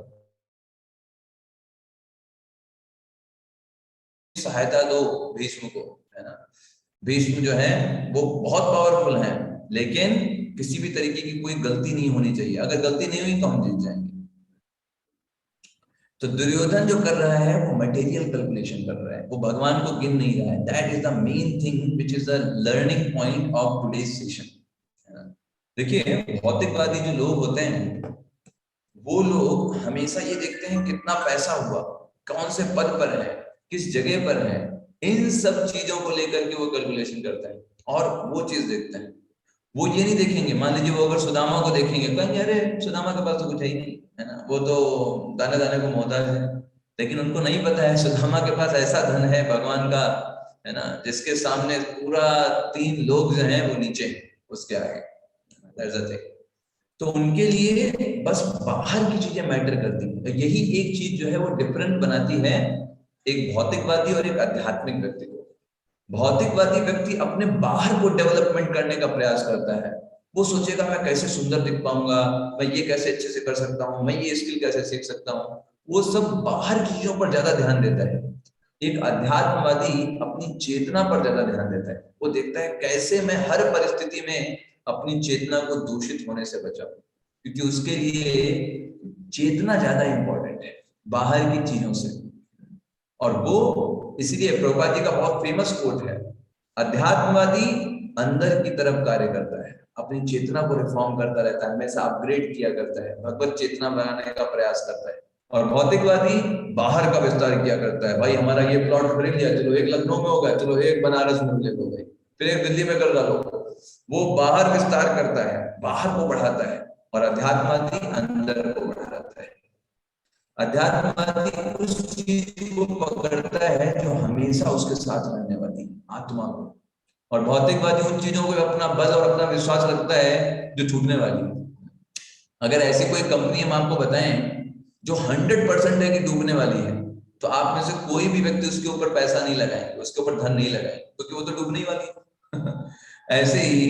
सहायता दो भीष्म को, है ना। भीष्म जो है वो बहुत पावरफुल है, लेकिन किसी भी तरीके की कोई गलती नहीं होनी चाहिए। अगर गलती नहीं हुई तो हम जीत जाएंगे। तो दुर्योधन जो कर रहा है वो मटेरियल कैलकुलेशन कर रहा है, वो भगवान को गिन नहीं रहा है। That is the main thing which is the learning point of today's session. देखिए भौतिकवादी जो लोग होते हैं, वो लोग हमेशा ये देखते हैं कितना पैसा हुआ, कौन से पद पर है, किस जगह पर है, इन सब चीजों को लेकर के वो कैलकुलेशन करते हैं और वो चीज देखते हैं। वो ये नहीं देखेंगे, मान लीजिए वो अगर सुदामा को देखेंगे, कहेंगे अरे सुदामा के पास तो कुछ है ही नहीं, है ना, वो तो दाने दाने को मोहताज है। लेकिन उनको नहीं पता है सुदामा के पास ऐसा धन है भगवान का, है ना, जिसके सामने पूरा 3 लोग जो हैं वो नीचे उसके आगे। तो उनके लिए बस बाहर की चीजें मैटर करती है। यही एक चीज जो है वो डिफरेंट बनाती है एक भौतिकवादी और एक आध्यात्मिक व्यक्ति को। भौतिकवादी व्यक्ति अपने बाहर को डेवलपमेंट करने का प्रयास करता है। वो सोचेगा मैं कैसे सुंदर दिख पाऊंगा, मैं ये कैसे अच्छे से कर सकता हूँ, मैं ये स्किल कैसे सीख सकता हूँ, वो सब बाहर की चीजों पर ज्यादा ध्यान देता है। एक अध्यात्मवादी अपनी चेतना पर ज्यादा ध्यान देता है। वो देखता है कैसे मैं हर परिस्थिति में अपनी चेतना को दूषित होने से बचाऊं, क्योंकि उसके लिए चेतना ज्यादा इंपॉर्टेंट है बाहर की चीजों से। और वो इसलिए प्रभुपाद जी का बहुत फेमस कोट है, अध्यात्मवादी अंदर की तरफ कार्य करता है, अपनी चेतना को रिफॉर्म करता रहता है, हमेशा अपग्रेड किया करता है, भगवत चेतना बनाने का प्रयास करता है। और भौतिकवादी बाहर का विस्तार किया करता है, भाई हमारा ये प्लॉट खरीद लिया, चलो एक लखनऊ में होगा, चलो एक बनारस में ले लो भाई, फिर एक दिल्ली में कर डालो। वो बाहर विस्तार करता है, बाहर को बढ़ाता है, और अध्यात्मवादी अंदर को बढ़ाता है। अध्यात्मवादी उस चीज को पकड़ता है जो हमेशा उसके साथ रहने वाली आत्मा को, और भौतिकवादी उन चीजों को अपना बल और अपना विश्वास रखता है जो छूटने वाली है। अगर ऐसी कोई कंपनी हम आपको बताएं जो 100% है कि डूबने वाली है, तो आप में से कोई भी व्यक्ति उसके ऊपर पैसा नहीं लगाएंगे, उसके ऊपर धन नहीं लगाएंगे, क्योंकि वो तो डूबने ही वाली है। ऐसे ही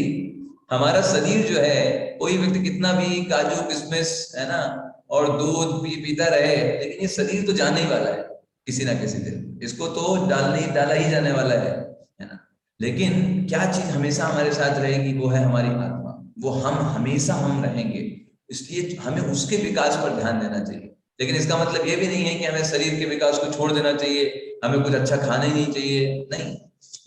हमारा शरीर जो है, कोई व्यक्ति कितना भी काजू किशमिश है ना और दूध पीता रहे, लेकिन ये शरीर तो जाने ही वाला है किसी ना किसी दिन, इसको तो डाला ही जाने वाला है ना। लेकिन क्या चीज हमेशा हमारे साथ रहेगी, वो है हमारी आत्मा। वो हम हमेशा हम रहेंगे, इसलिए हमें उसके विकास पर ध्यान देना चाहिए। लेकिन इसका मतलब ये भी नहीं है कि हमें शरीर के विकास को छोड़ देना चाहिए, हमें कुछ अच्छा खाना ही नहीं चाहिए, नहीं।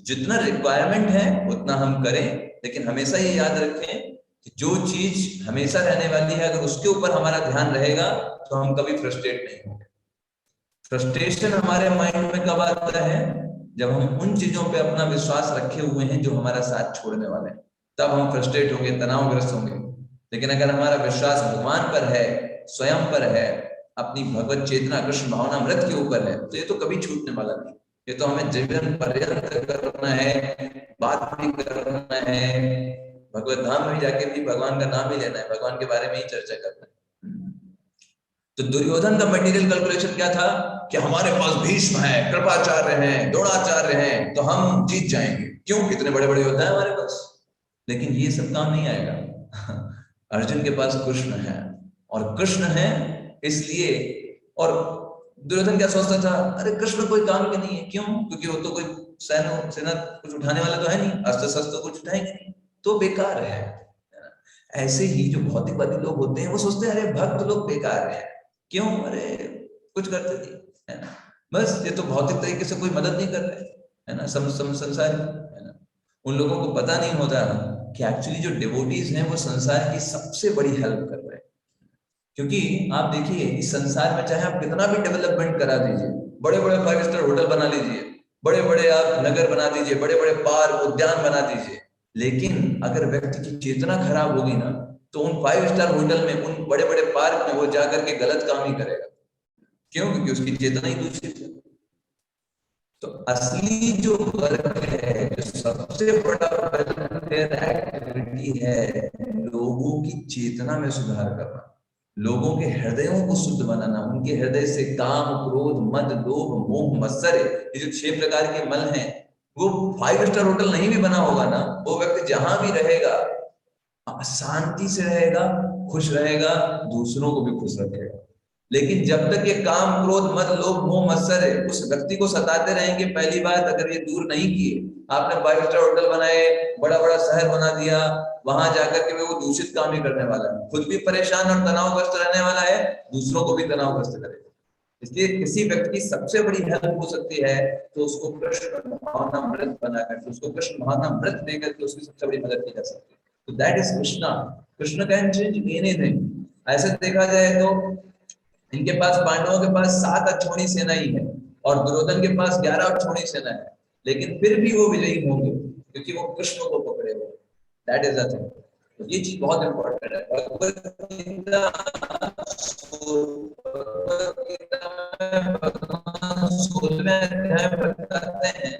जितना रिक्वायरमेंट है उतना हम करें, लेकिन हमेशा ये याद रखें कि जो चीज हमेशा रहने वाली है, अगर उसके ऊपर हमारा ध्यान रहेगा तो हम कभी फ्रस्ट्रेट नहीं होंगे। फ्रस्ट्रेशन हमारे माइंड में कब आता है, जब हम उन चीजों पे अपना विश्वास रखे हुए हैं जो हमारा साथ छोड़ने वाले हैं, तब हम फ्रस्ट्रेट होंगे, तनावग्रस्त होंगे। लेकिन अगर हमारा विश्वास भगवान पर है, स्वयं पर है, अपनी भगवत चेतना कृष्ण भावना अमृत के ऊपर है, तो ये तो कभी छूटने वाला नहीं। ये तो हमें जीवन पर्यंत करना है, बात भी करना है, भगवत धाम में जाके भी भगवान का नाम ही लेना है, भगवान के बारे में ही चर्चा करना है। तो दुर्योधन का मटेरियल कैलकुलेशन क्या था कि हमारे पास भीष्म है, कृपाचार्य हैं, द्रोणाचार्य हैं, तो हम जीत जाएंगे, क्यों, कितने बड़े बड़े योद्धा है हमारे पास। लेकिन ये सब काम नहीं आएगा। अर्जुन के पास कृष्ण है, और कृष्ण है इसलिए। और दुर्योधन क्या सोचता था, अरे कृष्ण कोई काम के नहीं है, क्यों, क्योंकि वो तो कोई सेना कुछ उठाने वाला तो है नहीं, अस्त्र शस्त्र कुछ उठाएंगे नहीं, तो बेकार है। ऐसे ही जो भौतिकवादी लोग होते हैं वो सोचते हैं अरे भक्त लोग बेकार है, क्यों, अरे कुछ करते नहीं, है ना, बस ये तो भौतिक तरीके से कोई मदद नहीं कर रहे, है ना, संसार, है ना। उन लोगों को पता नहीं होता कि एक्चुअली जो डिवोटीज हैं वो संसार की सबसे बड़ी हेल्प कर रहे हैं। क्योंकि आप देखिए, इस संसार में चाहे आप कितना भी डेवलपमेंट करा दीजिए, बड़े बड़े 5 स्टार होटल बना लीजिए, बड़े बड़े आप नगर बना दीजिए, बड़े बड़े पार्क उद्यान बना दीजिए, लेकिन अगर व्यक्ति की चेतना खराब होगी ना, तो उन 5 स्टार होटल में, उन बड़े बड़े पार्क में वो जाकर के गलत काम ही करेगा। क्यों, क्योंकि उसकी चेतना ही दूषित है। तो असली जो वर्क है, जो सबसे बड़ा वेलफेयर एक्टिविटी है, लोगों की चेतना में सुधार करना, लोगों के हृदयों को शुद्ध बनाना, उनके हृदय से काम क्रोध मद लोभ मोह मत्सर, ये जो 6 प्रकार के मल हैं, वो 5 स्टार होटल नहीं भी बना होगा ना, वो व्यक्ति जहां भी रहेगा शांति से रहेगा, खुश रहेगा, दूसरों को भी खुश रखेगा। लेकिन जब तक ये काम क्रोध मद लोभ मोह मत्सर है उस व्यक्ति को सताते रहेंगे, पहली बात अगर ये दूर नहीं किए, आपने 5 स्टार होटल बनाए, बड़ा बड़ा शहर बना दिया, वहां जाकर के वो दूषित काम ही करने वाला है, खुद भी परेशान और तनावग्रस्त रहने वाला है, दूसरों को भी तनावग्रस्त करेगा। इसलिए किसी व्यक्ति की सबसे बड़ी हेल्प हो सकती है तो उसको कृष्ण भावनामृत बना करके, उसको कृष्ण भावनामृत देकर के उसकी सबसे बड़ी मदद की जा सकती है। तो that is Krishna. Krishna can change anything. ऐसे देखा जाए तो इनके पास, पांडवों के पास 7 अक्षौणी सेना ही है, और दुर्योधन के पास 11 अक्षौणी सेना है, लेकिन फिर भी वो विजयी होंगे क्योंकि वो कृष्ण को पकड़े हुए। That is the thing. तो ये चीज बहुत इंपॉर्टेंट है। भगवत गीता भगवान 16वें अध्याय में बताते हैं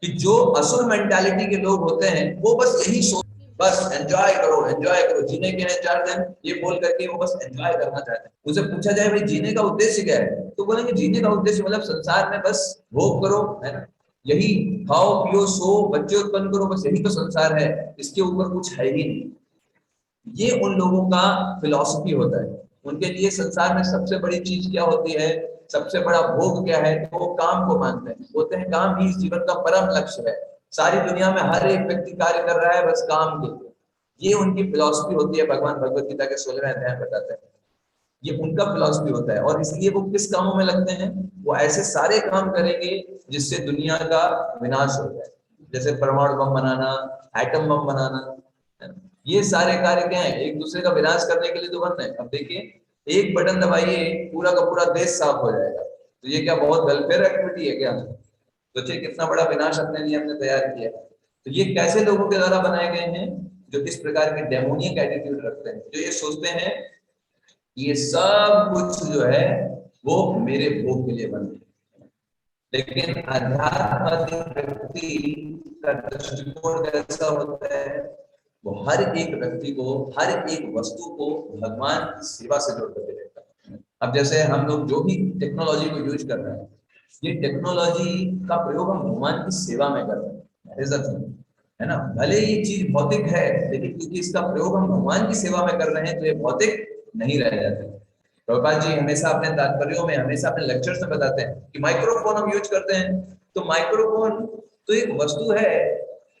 कि जो असुर मेंटालिटी के लोग होते हैं वो बस यही सोच, बस एंजॉय करो, जीने के हैं 4 दिन, ये बोल करके वो बस एंजॉय करना चाहते हैं। उसे पूछा जाए भाई जीने का उद्देश्य क्या है, तो बोलेंगे जीने का उद्देश्य मतलब संसार में बस भोग करो, है ना, यही खाओ पियो सो बच्चे उत्पन्न करो, बस यही तो संसार है, इसके ऊपर कुछ है ही नहीं। ये उन लोगों का फिलॉसफी होता है। उनके लिए संसार में सबसे बड़ी चीज क्या होती है, सबसे बड़ा भोग क्या है, तो वो काम को मानते हैं, बोलते हैं काम ही इस जीवन का परम लक्ष्य है। सारी दुनिया में हर एक व्यक्ति कार्य कर रहा है बस काम के लिए। ये उनकी फिलॉसफी होती है। भगवान भगवत गीता के 16वें अध्याय बताते हैं ये उनका फिलॉसफी होता है। और इसलिए वो किस कामों में लगते हैं, वो ऐसे सारे काम करेंगे जिससे दुनिया का विनाश हो जाए, जैसे परमाणु बम बनाना, एटम बम बनाना, ये सारे कार्य क्या है, एक दूसरे का विनाश करने के लिए तो बन रहे हैं। अब देखिए एक बटन दबाइए पूरा का पूरा देश साफ हो जाएगा, तो ये क्या बहुत वेलफेयर एक्टिविटी है क्या? सोचिए कितना बड़ा विनाश अपने लिए हमने तैयार किया। तो ये कैसे लोगों के द्वारा बनाए गए हैं, जो इस प्रकार के डेमोनियक एटीट्यूड रखते हैं, जो ये सोचते हैं ये सब कुछ जो है वो मेरे भोग के लिए बने। लेकिन अध्यात्म व्यक्ति का दृष्टिकोण कैसा होता है, वो हर एक व्यक्ति को, हर एक वस्तु को भगवान की सेवा से जोड़ करके देखता है। अब जैसे हम लोग जो भी टेक्नोलॉजी को यूज कर रहे हैं, ये टेक्नोलॉजी का प्रयोग हम भगवान की सेवा में कर रहे हैं, That is the thing, है ना। भले ये चीज भौतिक है, लेकिन क्योंकि इसका प्रयोग हम भगवान की सेवा में कर रहे हैं तो ये भौतिक नहीं रह जाते। प्रभुपाद जी हमेशा अपने तात्पर्यों में, हमेशा अपने लेक्चर्स में बताते हैं कि माइक्रोफोन हम यूज करते हैं, तो माइक्रोफोन तो एक वस्तु है,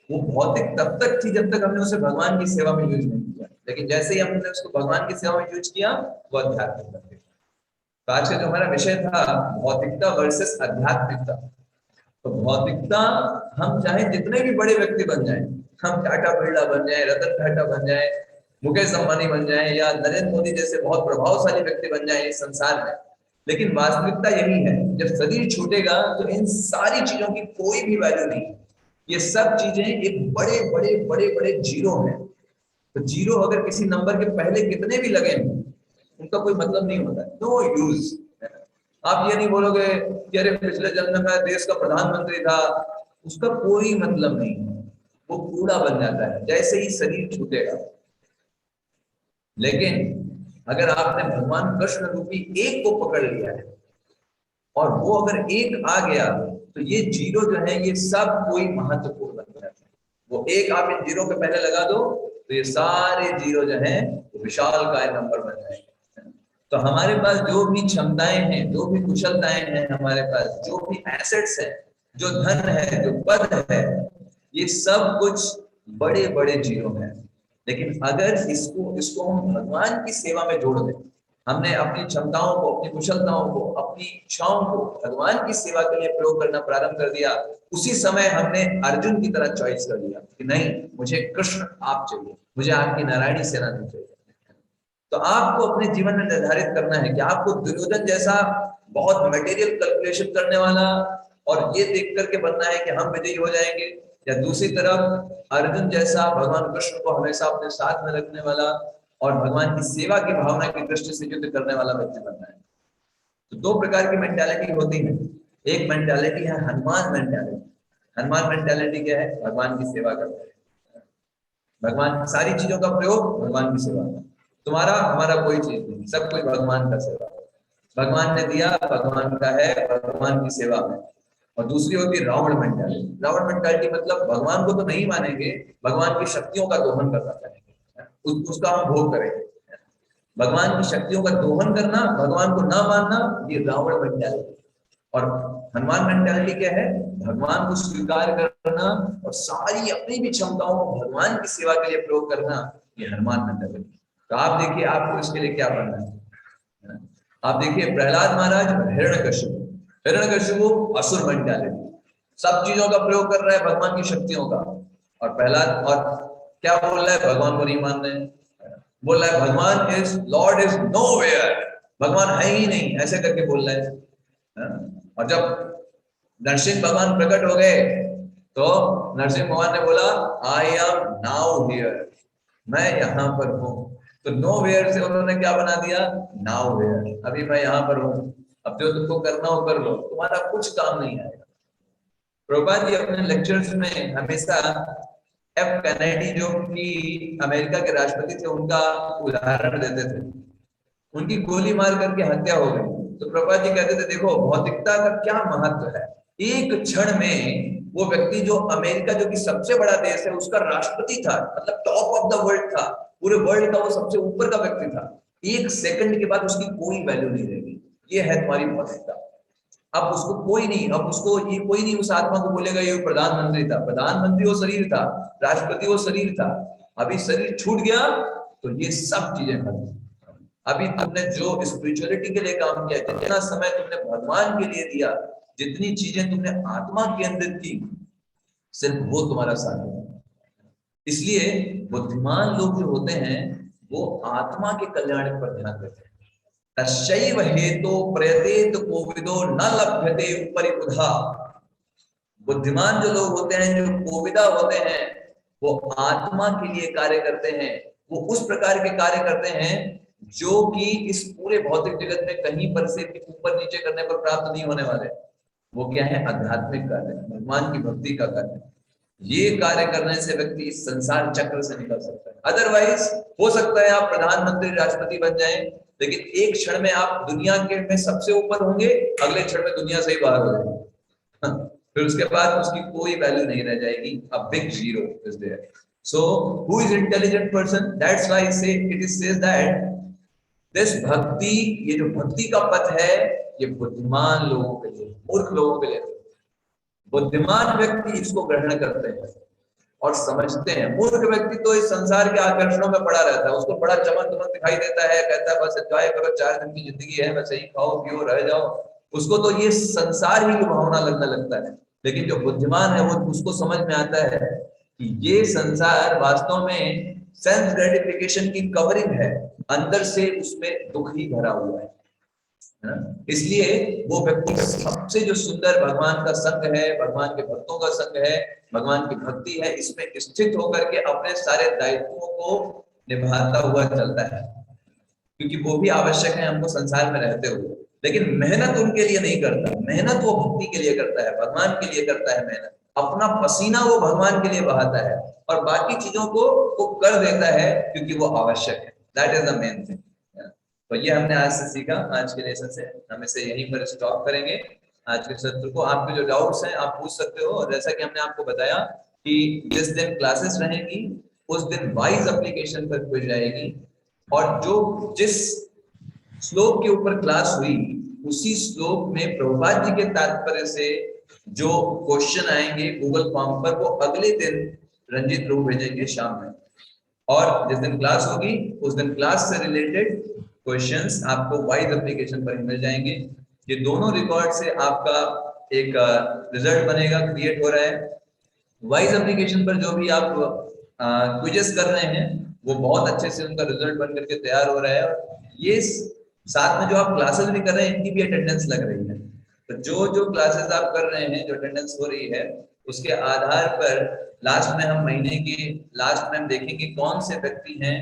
वो भौतिक तब तक थी जब तक हमने उसे भगवान की सेवा में यूज नहीं किया, लेकिन जैसे ही हमने उसको भगवान की सेवा में यूज किया वो आध्यात्मिक बन गया। तो आज का जो हमारा विषय था भौतिकता वर्सेस आध्यात्मिकता। तो भौतिकता, हम चाहे जितने भी बड़े व्यक्ति बन जाएं, हम टाटा बिरला बन जाएं, रतन टाटा बन जाएं, मुकेश अंबानी बन जाएं, या नरेंद्र मोदी जैसे बहुत प्रभावशाली व्यक्ति बन जाएं इस संसार में, लेकिन वास्तविकता यही है, जब शरीर छूटेगा तो इन सारी चीजों की कोई भी वैल्यू नहीं। ये सब चीजें एक बड़े बड़े बड़े बड़े जीरो हैं। तो जीरो अगर किसी नंबर के पहले कितने भी लगे उनका कोई मतलब नहीं होता, नो यूज। आप ये नहीं बोलोगे कि अरे पिछले जन्म में देश का प्रधानमंत्री था, उसका कोई मतलब नहीं है, वो कूड़ा बन जाता है जैसे ही शरीर छूटेगा। लेकिन अगर आपने भगवान कृष्ण रूपी एक को पकड़ लिया है और वो अगर एक आ गया तो ये जीरो जो है ये सब कोई महत्वपूर्ण बन जाता है। वो एक आप इन जीरो के पहले लगा दो तो ये सारे जीरो जो है विशाल काय नंबर बन जाएंगे। तो हमारे पास जो भी क्षमताएं हैं, जो भी कुशलताएं हैं, हमारे पास जो भी एसेट्स हैं, जो धन है, जो पद है, ये सब कुछ बड़े बड़े जीरो हैं। लेकिन अगर इसको हम भगवान की सेवा में जोड़ दें, हमने अपनी क्षमताओं को, अपनी कुशलताओं को, अपनी इच्छाओं को भगवान की सेवा के लिए प्रयोग करना प्रारंभ कर दिया, उसी समय हमने अर्जुन की तरह चॉइस कर लिया कि नहीं, मुझे कृष्ण आप चाहिए, मुझे आपकी नारायणी सेना नहीं चाहिए। तो आपको अपने जीवन में निर्धारित करना है कि आपको दुर्योधन जैसा बहुत मटेरियल कैलकुलेशन करने वाला और ये देख करके बनना है कि हम विजयी हो जाएंगे, या दूसरी तरफ अर्जुन जैसा भगवान कृष्ण को हमेशा अपने साथ में रखने वाला और भगवान की सेवा की भावना की दृष्टि से युद्ध करने वाला व्यक्ति बनना है। तो दो प्रकार की मेंटालिटी होती है। एक मेंटालिटी है हनुमान मेंटालिटी। हनुमान मेंटालिटी क्या है? भगवान की सेवा करते हैं, भगवान सारी चीजों का प्रयोग भगवान की सेवा में। तुम्हारा हमारा कोई चीज नहीं, सब कुछ भगवान का सेवा, भगवान ने दिया, भगवान का है, भगवान की सेवा में। और दूसरी होती है रावण मेंटालिटी। रावण मेंटालिटी मतलब भगवान को तो नहीं मानेंगे, भगवान की शक्तियों का दोहन करना चाहेंगे, उसका हम भोग करेंगे। भगवान की शक्तियों का दोहन करना, भगवान को ना मानना, ये रावण मेंटालिटी। और हनुमान मेंटालिटी क्या है? भगवान को स्वीकार करना और सारी अपनी भी क्षमताओं को भगवान की सेवा के लिए प्रयोग करना, ये हनुमान मेंटालिटी। तो आप देखिए आपको इसके लिए क्या करना है। आप देखिए प्रहलाद महाराज हिरण्यकशिपु, हिरण्यकशिपु असुर मेंटालिटी, सब चीजों का प्रयोग कर रहा है भगवान की शक्तियों का। और प्रहलाद और क्या बोल रहा है? भगवान को नहीं मान रहे हैं, बोल रहा है भगवान इज लॉर्ड इज नोवेयर, भगवान है ही नहीं, ऐसे करके बोल रहा है। और जब नरसिंह भगवान प्रकट हो गए तो नरसिंह भगवान ने बोला आई एम नाउ हियर, मैं यहाँ पर हूँ। तो नो वेयर से उन्होंने क्या बना दिया? नाउ वेयर, अभी मैं यहाँ पर हूँ, अब जो तुमको करना हो कर लो, तुम्हारा कुछ काम नहीं आएगा। प्रभुपाद जी अपने लेक्चर्स में हमेशा एफ कैनेडी जो कि अमेरिका के राष्ट्रपति थे उनका उदाहरण देते थे। उनकी गोली मार करके हत्या हो गई तो प्रभुपाद जी कहते थे देखो भौतिकता का क्या महत्व है। एक क्षण में वो व्यक्ति जो अमेरिका जो कि सबसे बड़ा देश है उसका राष्ट्रपति था, मतलब टॉप ऑफ द वर्ल्ड था, पूरे वर्ल्ड का वो सबसे ऊपर का व्यक्ति था, एक सेकंड के बाद उसकी कोई वैल्यू नहीं रहेगी। ये है तुम्हारी भौतिकता। अब उसको कोई नहीं, अब उसको ये कोई नहीं उस आत्मा को बोलेगा ये प्रधानमंत्री था, प्रधानमंत्री वो शरीर था, राष्ट्रपति वो शरीर था, अभी शरीर छूट गया तो ये सब चीजें खत्म। अभी तुमने जो स्पिरिचुअलिटी के लिए काम किया, जितना समय तुमने भगवान के लिए दिया, जितनी चीजें तुमने आत्मा केंद्रित की, सिर्फ वो तुम्हारा साथ है। इसलिए बुद्धिमान लोग जो होते हैं वो आत्मा के कल्याण पर ध्यान देते हैं। तस्यैव हेतो प्रयतेत कोविदो न लभ्यते परिबुधा। बुद्धिमान जो लोग होते हैं, जो कोविदा होते हैं, वो आत्मा के लिए कार्य करते हैं, वो उस प्रकार के कार्य करते हैं जो कि इस पूरे भौतिक जगत में कहीं पर से ऊपर नीचे करने पर प्राप्त नहीं होने वाले। वो क्या है? आध्यात्मिक कार्य, भगवान की भक्ति का कार्य। ये कार्य करने से व्यक्ति इस संसार चक्र से निकल सकता है। अदरवाइज हो सकता है आप प्रधानमंत्री राष्ट्रपति बन जाएं, लेकिन एक क्षण में आप दुनिया के में सबसे ऊपर होंगे, अगले क्षण में दुनिया से ही बाहर हो जाएंगे। फिर उसके बाद उसकी कोई वैल्यू नहीं रह जाएगी। A big zero is there. So who is intelligent person? That's why say it is says that this bhakti, ये जो भक्ति का पथ है, ये बुद्धिमान लोगों के लिए, मूर्ख लोगों के लिए। बुद्धिमान व्यक्ति इसको ग्रहण करते हैं और समझते हैं। मूर्ख व्यक्ति तो इस संसार के आकर्षणों में पड़ा रहता है, उसको बड़ा चमक दमक दिखाई देता है, कहता है बस एंजॉय करो, 4 दिन की जिंदगी है, बस यही खाओ पियो रह जाओ। उसको तो ये संसार ही लुभावना लगने लगता है। लेकिन जो बुद्धिमान है वो उसको समझ में आता है कि ये संसार वास्तव में सेंस ग्रेटिफिकेशन की कवरिंग है, अंदर से उसमें दुख ही भरा हुआ है ना? इसलिए वो व्यक्ति सबसे जो सुंदर भगवान का संग है, भगवान के भक्तों का संग है, भगवान की भक्ति है, इसमें स्थित होकर के अपने सारे दायित्वों को निभाता हुआ चलता है, क्योंकि वो भी आवश्यक है हमको संसार में रहते हुए। लेकिन मेहनत उनके लिए नहीं करता, मेहनत वो भक्ति के लिए करता है, भगवान के लिए करता है मेहनत। अपना पसीना वो भगवान के लिए बहाता है और बाकी चीजों को वो कर देता है क्योंकि वो आवश्यक है। That is the main thing. तो ये हमने आज से सीखा, आज के लेसन से हम इसे यहीं पर स्टॉप करेंगे। आज के सत्र को आपके जो डाउट्स हैं आप पूछ सकते हो, और जैसा कि हमने आपको बताया कि जिस दिन क्लासेस रहेंगी उस दिन वाइज एप्लीकेशन पर क्विज जाएगी, और जो जिस श्लोक के ऊपर क्लास हुई उसी श्लोक में प्रभुपाद जी के तात्पर्य से जो क्वेश्चन आएंगे गूगल फॉर्म पर, वो अगले दिन रंजित ध्रुव भेजेंगे शाम में। और जिस दिन क्लास होगी उस दिन क्लास से रिलेटेड क्वेश्चंस आपको वाइज एप्लीकेशन पर मिल जाएंगे। ये दोनों रिकॉर्ड से आपका एक रिजल्ट बनेगा, क्रिएट हो रहा है। वाइज एप्लीकेशन पर जो भी आप क्विजेस कर रहे हैं वो बहुत अच्छे से उनका रिजल्ट बन करके तैयार हो रहा है, और ये साथ में जो आप क्लासेस भी कर रहे हैं इनकी भी अटेंडेंस लग रही है। तो जो क्लासेस आप कर रहे हैं, जो अटेंडेंस हो रही है, उसके आधार पर लास्ट में हम महीने के लास्ट में हम देखेंगे कौन से व्यक्ति हैं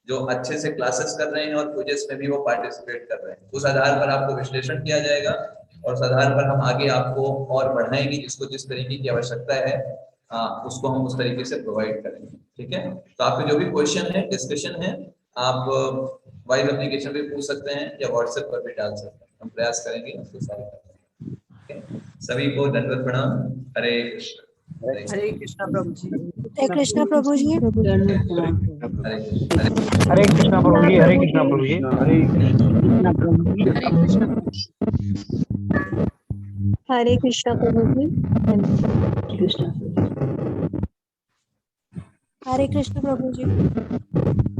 जो अच्छे से क्लासेस कर रहे हैं और क्विजेस में भी वो पार्टिसिपेट कर रहे हैं। उस आधार पर आपको विश्लेषण किया जाएगा और उस आधार पर हम आगे आपको और बढ़ाएंगे, जिसको जिस तरीके की आवश्यकता है उसको हम उस तरीके से प्रोवाइड करेंगे। ठीक है, तो आपके जो भी क्वेश्चन है, डिस्कशन है, आप वाइव एप्लीकेशन पे पूछ सकते हैं या व्हाट्सएप पर भी डाल सकते हैं। हम प्रयास करेंगे उसको सॉल्व करने का। सभी को दंडवत प्रणाम। हरे कृष्ण। हरे कृष्णा प्रभु जी। हरे कृष्णा प्रभु जी। हरे कृष्णा प्रभु जी। हरे कृष्णा प्रभु जी। हरे कृष्णा प्रभु जी। हरे कृष्णा प्रभु जी।